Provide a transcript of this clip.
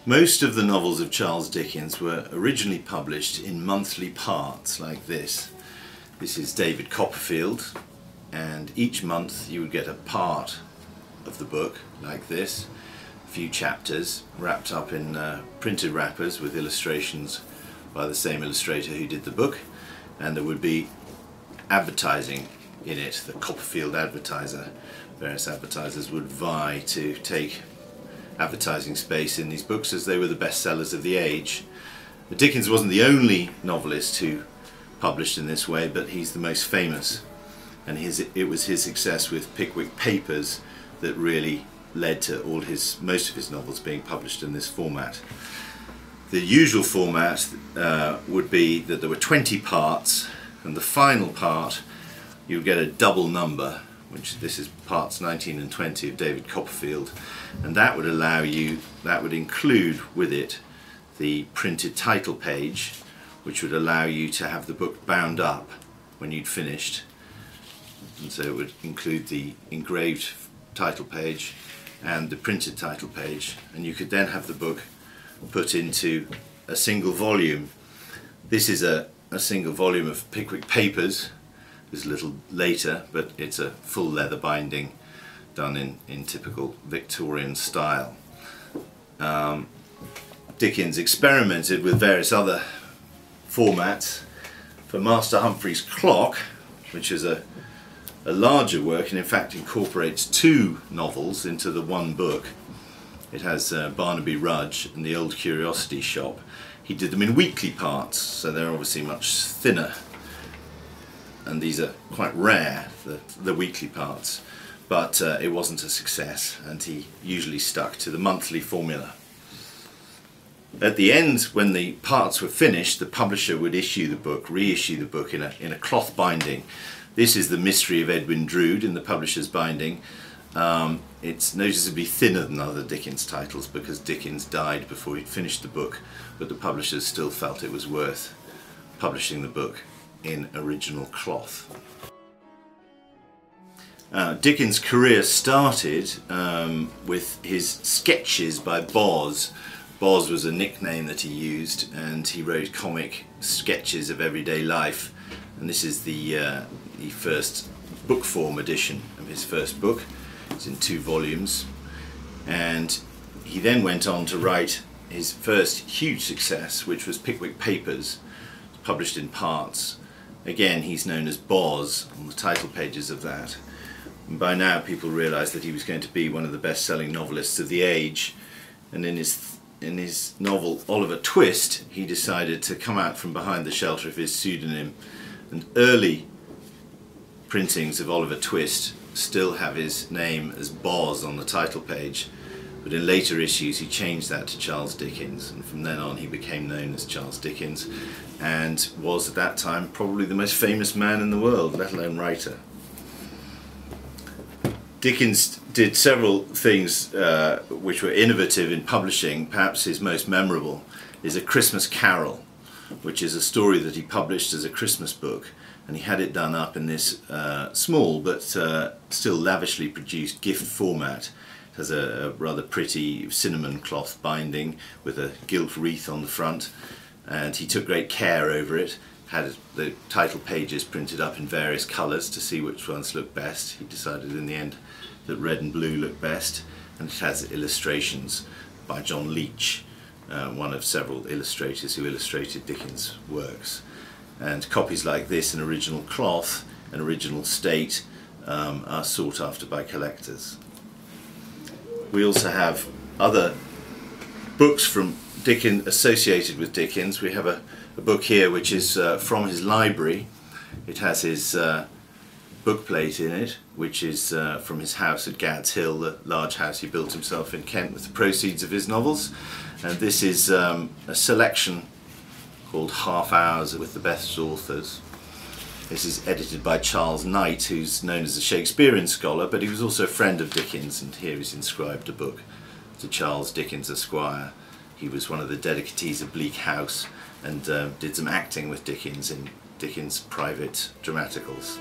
Most of the novels of Charles Dickens were originally published in monthly parts like this. This is David Copperfield, and each month you would get a part of the book like this, a few chapters wrapped up in printed wrappers with illustrations by the same illustrator who did the book, and there would be advertising in it, the Copperfield Advertiser. Various advertisers would vie to take advertising space in these books as they were the best sellers of the age. But Dickens wasn't the only novelist who published in this way, but he's the most famous, and it was his success with Pickwick Papers that really led to most of his novels being published in this format. The usual format would be that there were 20 parts, and the final part you would get a double number, which this is parts 19 and 20 of David Copperfield, and that would include with it the printed title page, which would allow you to have the book bound up when you'd finished. And so it would include the engraved title page and the printed title page, and you could then have the book put into a single volume. This is a single volume of Pickwick Papers. It's a little later, but it's a full leather binding done in typical Victorian style. Dickens experimented with various other formats. For Master Humphrey's Clock, which is a larger work and in fact incorporates two novels into the one book. It has Barnaby Rudge and The Old Curiosity Shop. He did them in weekly parts, so they're obviously much thinner, and these are quite rare, the weekly parts, but it wasn't a success, and he usually stuck to the monthly formula. At the end, when the parts were finished, the publisher would reissue the book in a cloth binding. This is The Mystery of Edwin Drood in the publisher's binding. It's noticeably thinner than other Dickens titles because Dickens died before he'd finished the book, but the publishers still felt it was worth publishing the book in original cloth. Dickens' career started with his sketches by Boz. Boz was a nickname that he used, and he wrote comic sketches of everyday life, and this is the first book form edition of his first book. It's in 2 volumes, and he then went on to write his first huge success, which was Pickwick Papers, published in parts. Again, he's known as Boz on the title pages of that. And by now people realised that he was going to be one of the best-selling novelists of the age, and in his novel Oliver Twist he decided to come out from behind the shelter of his pseudonym, and early printings of Oliver Twist still have his name as Boz on the title page, but in later issues he changed that to Charles Dickens, and from then on he became known as Charles Dickens, and was at that time probably the most famous man in the world, let alone writer. Dickens did several things which were innovative in publishing. Perhaps his most memorable is A Christmas Carol, which is a story that he published as a Christmas book, and he had it done up in this small but still lavishly produced gift format. It has a rather pretty cinnamon cloth binding with a gilt wreath on the front, and he took great care over it. Had the title pages printed up in various colours to see which ones looked best. He decided in the end that red and blue looked best, and it has illustrations by John Leech, one of several illustrators who illustrated Dickens' works. And copies like this in original cloth and original state are sought after by collectors. We also have other books from Dickens associated with Dickens. We have a book here which is from his library. It has his bookplate in it, which is from his house at Gad's Hill, the large house he built himself in Kent with the proceeds of his novels. And this is a selection called Half Hours with the Best Authors. This is edited by Charles Knight, who's known as a Shakespearean scholar, but he was also a friend of Dickens, and here he's inscribed a book to Charles Dickens Esquire. He was one of the dedicatees of Bleak House and did some acting with Dickens in Dickens' private dramaticals.